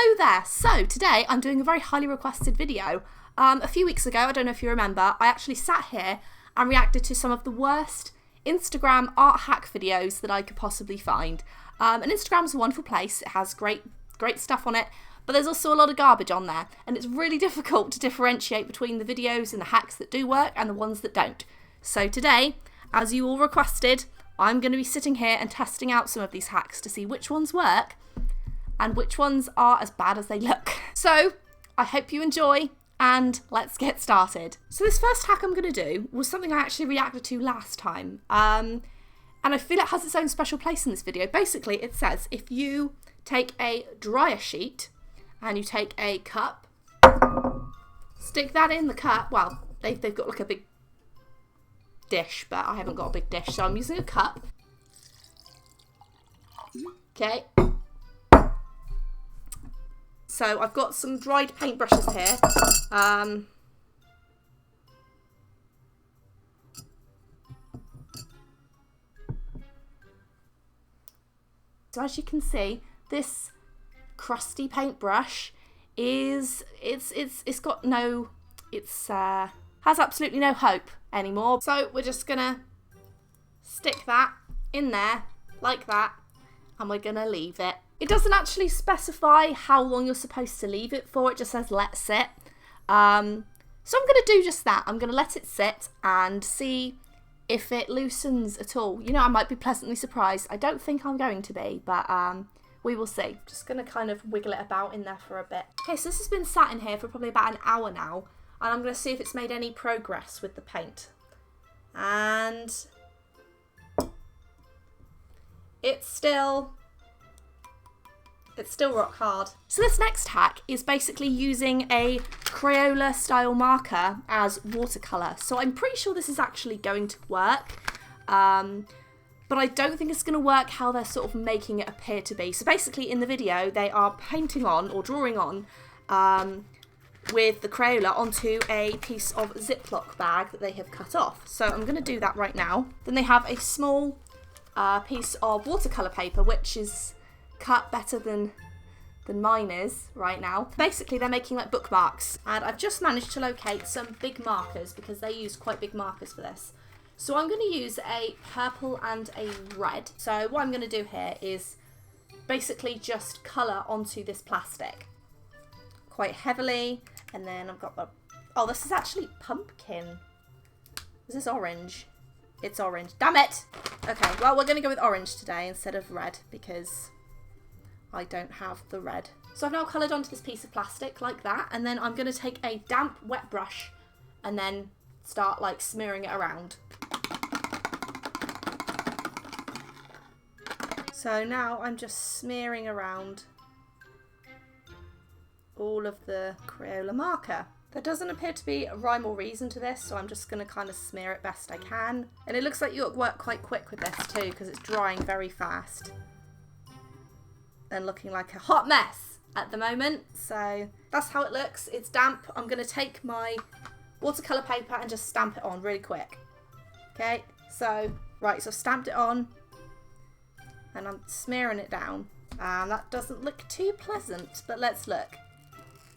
Hello there! So today I'm doing a very highly requested video. A few weeks ago, I don't know if you remember, I actually sat here and reacted to some of the worst Instagram art hack videos that I could possibly find. And Instagram's a wonderful place, it has great stuff on it, but there's also a lot of garbage on there, and it's really difficult to differentiate between the videos and the hacks that do work and the ones that don't. So today, as you all requested, I'm going to be sitting here and testing out some of these hacks to see which ones work and which ones are as bad as they look. So I hope you enjoy, and let's get started. So this first hack I'm going to do was something I actually reacted to last time, and I feel it has its own special place in this video. Basically it says if you take a dryer sheet and you take a cup, stick that in the cup, well they've got like a big dish, but I haven't got a big dish, so I'm using a cup. Okay. So I've got some dried paintbrushes here. So as you can see, this crusty paintbrush has absolutely no hope anymore. So we're just gonna stick that in there like that, and we're gonna leave it. It doesn't actually specify how long you're supposed to leave it for, it just says let sit. So I'm gonna do just that. I'm gonna let it sit and see if it loosens at all. You know, I might be pleasantly surprised. I don't think I'm going to be, but we will see. Just gonna kind of wiggle it about in there for a bit. Okay, so this has been sat in here for probably about an hour now, and I'm gonna see if it's made any progress with the paint. And it's still rock hard. So this next hack is basically using a Crayola style marker as watercolor. So I'm pretty sure this is actually going to work, but I don't think it's going to work how they're sort of making it appear to be. So basically in the video they are painting on or drawing on with the Crayola onto a piece of Ziploc bag that they have cut off. So I'm going to do that right now. Then they have a small piece of watercolor paper, which is cut better than mine is right now. Basically they're making like bookmarks, and I've just managed to locate some big markers because they use quite big markers for this. So I'm going to use a purple and a red. So what I'm going to do here is basically just colour onto this plastic quite heavily, and then I've got the, oh, this is actually pumpkin. Is this orange? It's orange. Damn it! Okay, well we're going to go with orange today instead of red because I don't have the red. So I've now coloured onto this piece of plastic like that, and then I'm going to take a damp wet brush and then start like smearing it around. So now I'm just smearing around all of the Crayola marker. There doesn't appear to be a rhyme or reason to this, so I'm just going to kind of smear it best I can. And it looks like you'll work quite quick with this too because it's drying very fast and looking like a hot mess at the moment. So that's how it looks. It's damp. I'm going to take my watercolor paper and just stamp it on really quick. Okay, so right, so I've stamped it on and I'm smearing it down. That doesn't look too pleasant, but let's look.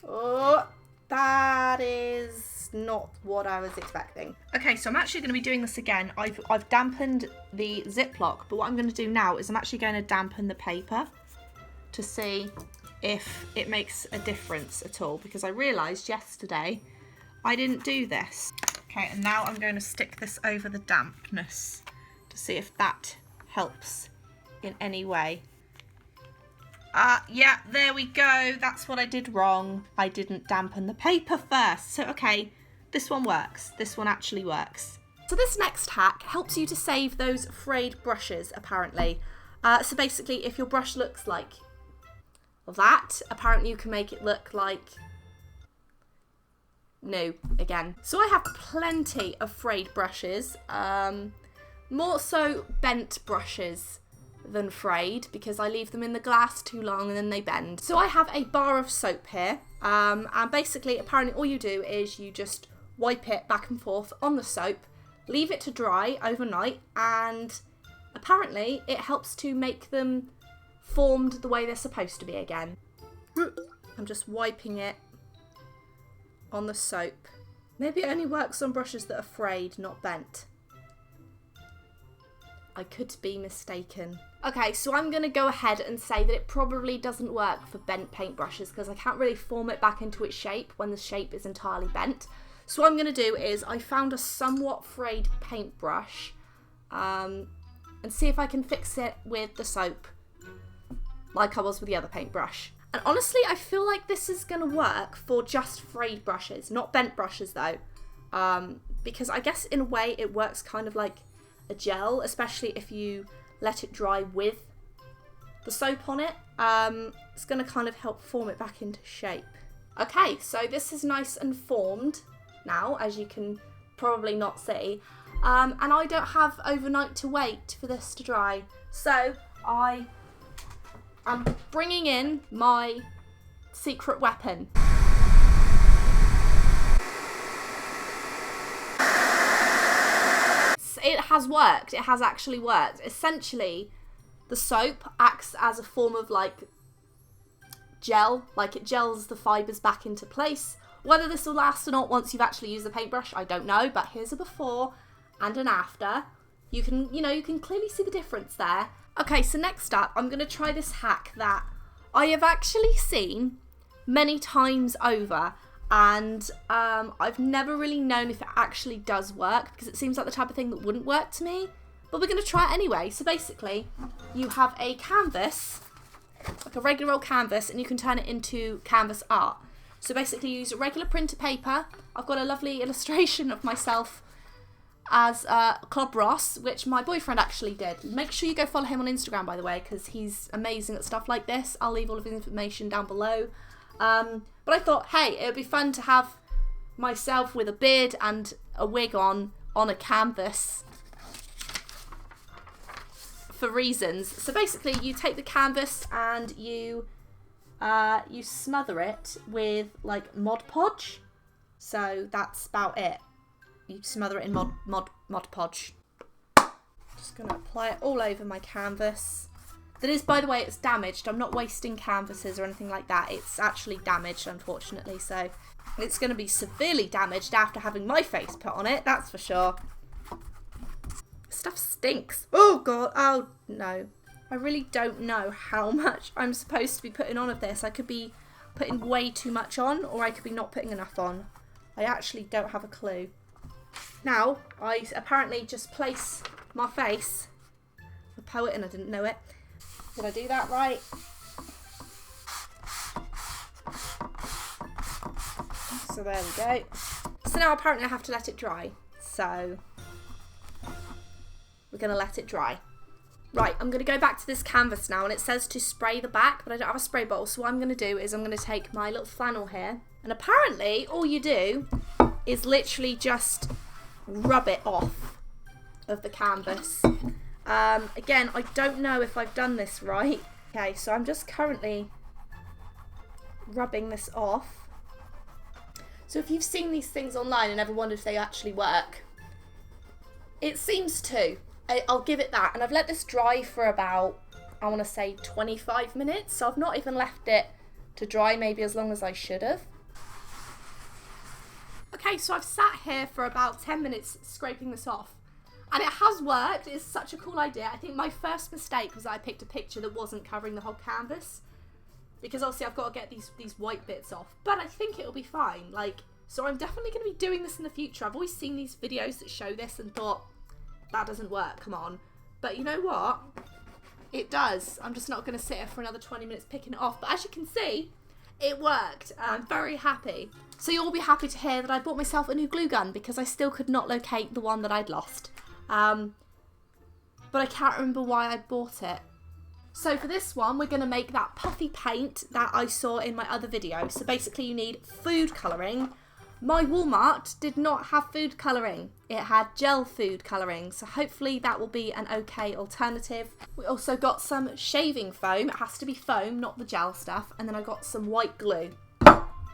Oh, that is not what I was expecting. Okay, so I'm actually going to be doing this again. I've dampened the Ziploc, but what I'm going to do now is I'm actually going to dampen the paper to see if it makes a difference at all, because I realised yesterday I didn't do this. Okay, and now I'm going to stick this over the dampness to see if that helps in any way. Yeah, there we go. That's what I did wrong. I didn't dampen the paper first. So, okay, this one works. This one actually works. So this next hack helps you to save those frayed brushes, apparently. So basically, if your brush looks like that, apparently you can make it look like new again. So I have plenty of frayed brushes, more so bent brushes than frayed because I leave them in the glass too long and then they bend. So I have a bar of soap here, and basically apparently all you do is you just wipe it back and forth on the soap, leave it to dry overnight, and apparently it helps to make them formed the way they're supposed to be again. I'm just wiping it on the soap. Maybe it only works on brushes that are frayed, not bent. I could be mistaken. Okay, so I'm going to go ahead and say that it probably doesn't work for bent paint brushes because I can't really form it back into its shape when the shape is entirely bent. So what I'm going to do is I found a somewhat frayed paintbrush and see if I can fix it with the soap like I was with the other paintbrush. And honestly, I feel like this is going to work for just frayed brushes, not bent brushes though. Because I guess in a way it works kind of like a gel, especially if you let it dry with the soap on it. It's going to kind of help form it back into shape. Okay, so this is nice and formed now, as you can probably not see. And I don't have overnight to wait for this to dry. So I am bringing in my secret weapon. It has worked. It has actually worked. Essentially, the soap acts as a form of like gel, like it gels the fibres back into place. Whether this will last or not once you've actually used the paintbrush, I don't know, but here's a before and an after. You can clearly see the difference there. Okay, so next up, I'm going to try this hack that I have actually seen many times over, and I've never really known if it actually does work because it seems like the type of thing that wouldn't work to me, but we're going to try it anyway. So basically, you have a canvas, like a regular old canvas, and you can turn it into canvas art. So basically you use a regular printer paper. I've got a lovely illustration of myself as Club Ross, which my boyfriend actually did. Make sure you go follow him on Instagram, by the way, because he's amazing at stuff like this. I'll leave all of his information down below. But I thought, hey, it would be fun to have myself with a beard and a wig on a canvas for reasons. So basically you take the canvas and you smother it with like Mod Podge. So that's about it. You smother it in Mod Podge. Just gonna apply it all over my canvas. That is, by the way, it's damaged. I'm not wasting canvases or anything like that. It's actually damaged, unfortunately. So it's going to be severely damaged after having my face put on it. That's for sure. Stuff stinks. Oh, God. Oh, no. I really don't know how much I'm supposed to be putting on of this. I could be putting way too much on, or I could be not putting enough on. I actually don't have a clue. Now, I apparently just place my face. I'm a poet and I didn't know it. Did I do that right? So there we go. So now apparently I have to let it dry. So we're going to let it dry. Right, I'm going to go back to this canvas now, and it says to spray the back, but I don't have a spray bottle. So what I'm going to do is I'm going to take my little flannel here, and apparently all you do is literally just rub it off of the canvas. Again, I don't know if I've done this right. Okay, so I'm just currently rubbing this off. So if you've seen these things online and ever wondered if they actually work, it seems to. I'll give it that. And I've let this dry for about, I want to say 25 minutes. So I've not even left it to dry maybe as long as I should have. Okay, so I've sat here for about 10 minutes scraping this off. And it has worked. It's such a cool idea. I think my first mistake was that I picked a picture that wasn't covering the whole canvas, because obviously I've got to get these white bits off. But I think it'll be fine. So I'm definitely going to be doing this in the future. I've always seen these videos that show this and thought, that doesn't work, come on. But you know what? It does. I'm just not going to sit here for another 20 minutes picking it off. But as you can see, it worked. I'm very happy. So you'll all be happy to hear that I bought myself a new glue gun because I still could not locate the one that I'd lost. But I can't remember why I bought it. So for this one, we're going to make that puffy paint that I saw in my other video. So basically you need food colouring. My Walmart did not have food colouring. It had gel food colouring. So hopefully that will be an okay alternative. We also got some shaving foam. It has to be foam, not the gel stuff. And then I got some white glue.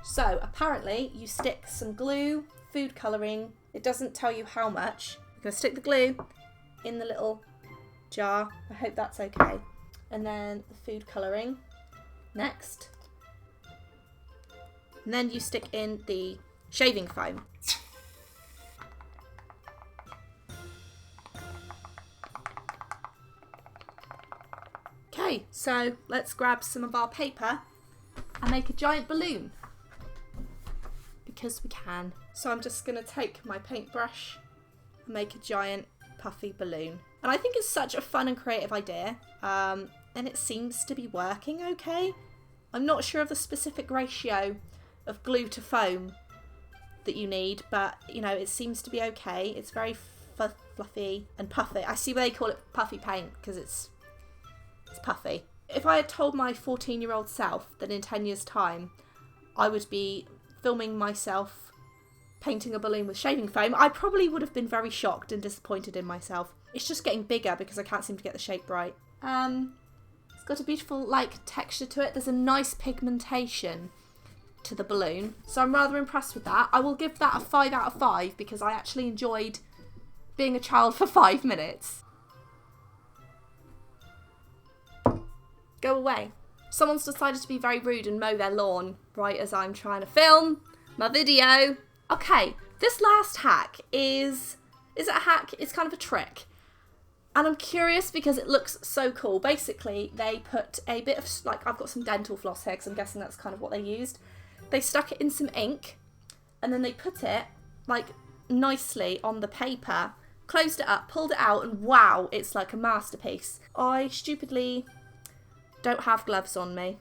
So apparently you stick some glue, food colouring. It doesn't tell you how much. You're going to stick the glue in the little jar. I hope that's okay. And then the food colouring next. And then you stick in the shaving foam. Okay, so let's grab some of our paper and make a giant balloon. Because we can. So I'm just going to take my paintbrush and make a giant puffy balloon. And I think it's such a fun and creative idea. And it seems to be working okay. I'm not sure of the specific ratio of glue to foam that you need, but you know, it seems to be okay. It's very fluffy and puffy. I see why they call it puffy paint, because it's puffy. If I had told my 14-year-old self that in 10 years' time I would be filming myself painting a balloon with shaving foam, I probably would have been very shocked and disappointed in myself. It's just getting bigger because I can't seem to get the shape right. It's got a beautiful like texture to it. There's a nice pigmentation to the balloon, so I'm rather impressed with that. I will give that a 5 out of 5 because I actually enjoyed being a child for 5 minutes. Go away. Someone's decided to be very rude and mow their lawn right as I'm trying to film my video. Okay, this last hack is it a hack? It's kind of a trick. And I'm curious because it looks so cool. Basically, they put a bit of, like, I've got some dental floss here because I'm guessing that's kind of what they used. They stuck it in some ink and then they put it, like, nicely on the paper, closed it up, pulled it out, and wow, it's like a masterpiece. I stupidly don't have gloves on me,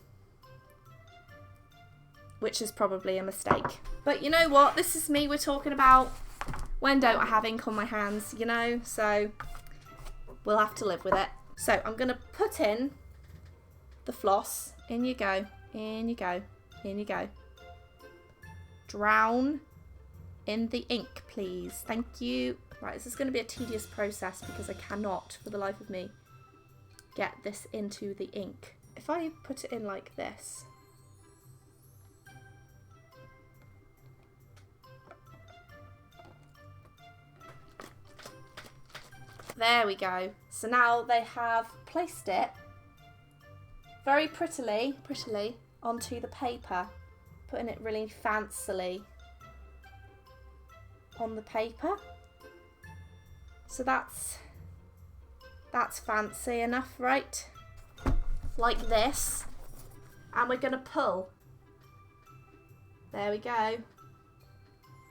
which is probably a mistake. But you know what? This is me we're talking about. When don't I have ink on my hands, you know? So we'll have to live with it. So I'm going to put in the floss. In you go. In you go. In you go. Drown in the ink, please. Thank you. Right, this is going to be a tedious process because I cannot, for the life of me, get this into the ink. If I put it in like this, there we go. So now they have placed it very prettily onto the paper, putting it really fancily on the paper. So that's fancy enough, right? Like this. And we're going to pull. There we go.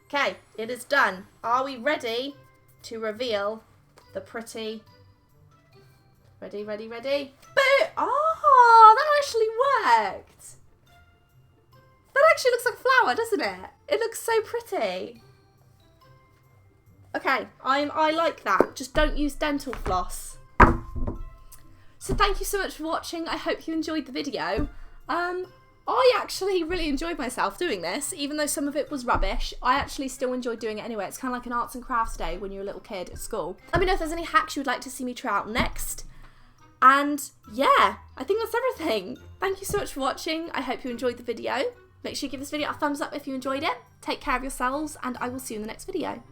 Okay, it is done. Are we ready to reveal the pretty... Ready? Boo! Oh, that actually worked. That actually looks like a flower, doesn't it? It looks so pretty. Okay, I like that. Just don't use dental floss. So thank you so much for watching. I hope you enjoyed the video. I actually really enjoyed myself doing this, even though some of it was rubbish. I actually still enjoyed doing it anyway. It's kind of like an arts and crafts day when you're a little kid at school. Let me know if there's any hacks you would like to see me try out next. And yeah, I think that's everything. Thank you so much for watching. I hope you enjoyed the video. Make sure you give this video a thumbs up if you enjoyed it. Take care of yourselves, and I will see you in the next video.